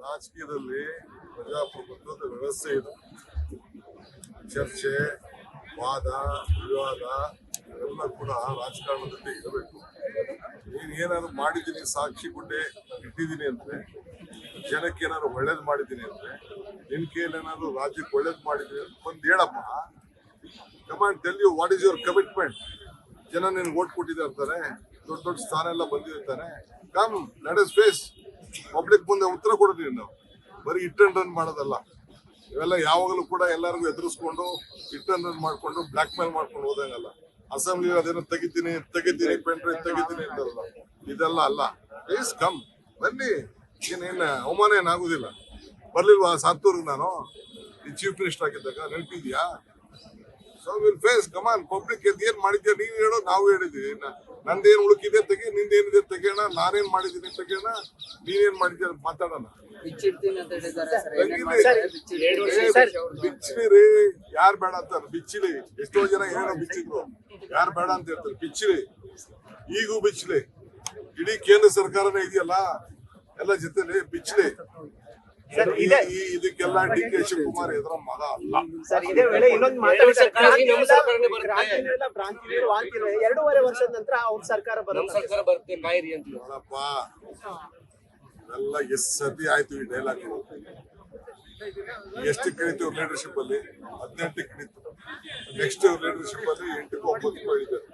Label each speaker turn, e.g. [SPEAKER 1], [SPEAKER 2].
[SPEAKER 1] ರಾಜಕೀಯದಲ್ಲಿ ಪ್ರಜಾಪ್ರಭುತ್ವದ ವ್ಯವಸ್ಥೆ ಇದೆ. ಚರ್ಚೆ, ವಾದ, ವಿವಾದ ಎಲ್ಲ ಕೂಡ ರಾಜಕಾರಣದಲ್ಲಿ ಇರಬೇಕು. ನೀನ್ ಏನಾದ್ರು ಮಾಡಿದ್ದೀನಿ, ಸಾಕ್ಷಿ ಗುಡ್ಡೆ ಇಟ್ಟಿದ್ದೀನಿ ಅಂದ್ರೆ, ಜನಕ್ಕೆ ಏನಾದ್ರು ಒಳ್ಳೇದು ಮಾಡಿದ್ದೀನಿ ಅಂದ್ರೆ, ನಿನ್ ಕೈಯಲ್ಲಿ ಏನಾದ್ರು ರಾಜ್ಯಕ್ಕೆ ಒಳ್ಳೇದು ಮಾಡಿದ್ದೀನಿ ಅಂತ ಬಂದು ಹೇಳಪ್ಪ. Command tell you what is your commitment. ಜನ ನಿನ್ಗೆ ಓಟ್ ಕೊಟ್ಟಿದ್ದಾರೆ ಅಂತಾರೆ, ದೊಡ್ಡ ದೊಡ್ಡ ಸ್ಥಾನ ಎಲ್ಲ ಬಂದಿರ್ತಾನೆ. Come let us face. Public ಮುಂದೆ ಉತ್ತರ ಕೊಡ್ತೀವಿ ನಾವು. ಬರೀ ಇಟ್ ಅಂಡ್ ರನ್ ಮಾಡೋದಲ್ಲ. ಇವೆಲ್ಲ ಯಾವಾಗಲೂ ಕೂಡ ಎಲ್ಲರಿಗೂ ಎದುರಿಸ್ಕೊಂಡು ಇಟ್ ಅಂಡ್ ರನ್ ಮಾಡ್ಕೊಂಡು ಬ್ಲಾಕ್ ಮೇಲ್ ಮಾಡ್ಕೊಂಡು ಹೋದಂಗಲ್ಲ. ಅಸೆಂಬ್ಲಿ ಅದೇನೋ ತೆಗಿತೀನಿ ಪೆನ್ ಡ್ರೈವ್ ತೆಗಿತೀನಿ ಅಂತಾರಲ್ಲ, ಇದೆಲ್ಲ ಅಲ್ಲ. ಪ್ಲೀಸ್ ಕಮ್, ಬನ್ನಿ. ಏನೇನು ಅವಮಾನ ಏನಾಗುದಿಲ್ಲ. ಬರ್ಲಿಲ್ವಾ ಸಾತ್ತೂರ್ಗೆ ನಾನು ಈ ಚೀಫ್ ಮಿನಿಸ್ಟರ್ ಆಗಿದ್ದಾಗ? ನೆನಪಿದ್ಯಾ? So will face. Come on, public ಏನ್ ಮಾಡಿದ್ಯಾ ನೀನ್ ಹೇಳೋ, ನಾವು ಹೇಳಿದ್ವಿ. ನಂದೇನ್ ಉಳುಕಿದೆ ತೆಗಿ, ನಿಂದೇನಿದೆ ತೆಗಿಯೋಣ, ನಾನೇನ್ ಮಾಡಿದ್ದೀನಿ ತೆಗಿಯೋಣ, ನೀನೇನ್ ಮಾಡಿದ್ಯಾ ಮಾತಾಡೋಣ. ಬಿಚ್ಚಿಲಿ ಯಾರು ಬೇಡ ಅಂತಾರೆ. ಬಿಚ್ಚಿಲಿ ಎಷ್ಟೋ ಜನ ಏನೋ ಬಿಚ್ಚಿದ್ರು, ಯಾರು ಬೇಡ ಅಂತ ಹೇಳ್ತಾರೆ. ಬಿಚ್ಚಿಲಿ, ಈಗೂ ಬಿಚ್ಚಿಲಿ. ಇಡೀ ಕೇಂದ್ರ ಸರ್ಕಾರನೇ ಇದೆಯಲ್ಲ, ಎಲ್ಲ ಜೊತೆಲಿ ಬಿಚ್ಚಿಲಿ. ಇದಕ್ಕೆಲ್ಲ ಡಿ ಕೆ ಶಿವಕುಮಾರ್ ಎದುರ ಮಗ ಅಲ್ಲ.
[SPEAKER 2] ಸರ್, ಇದೇ ವೇಳೆ ಇನ್ನೊಂದು ಮಾತಾಡ್ತಾರೆ. 2.5 ವರ್ಷದ ನಂತರ ಅವ್ರ ಸರ್ಕಾರ ಬರುತ್ತೆ ಕಾಯಿರಿ ಅಂತ.
[SPEAKER 1] ನೋಡಪ್ಪ, ಎಲ್ಲ ಎಷ್ಟು ಸತಿ ಆಯ್ತು ಈ ಡೈಲಾಗ್. ಎಷ್ಟು ಕಳೀತೀವಿ ಲೀಡರ್ಶಿಪ್ ಅಲ್ಲಿ? 18 ಕಳೀತು. ನೆಕ್ಸ್ಟ್ ಲೀಡರ್ಶಿಪ್ ಅಲ್ಲಿ 8 9 ಹೇಳಿದ್ದಾರೆ.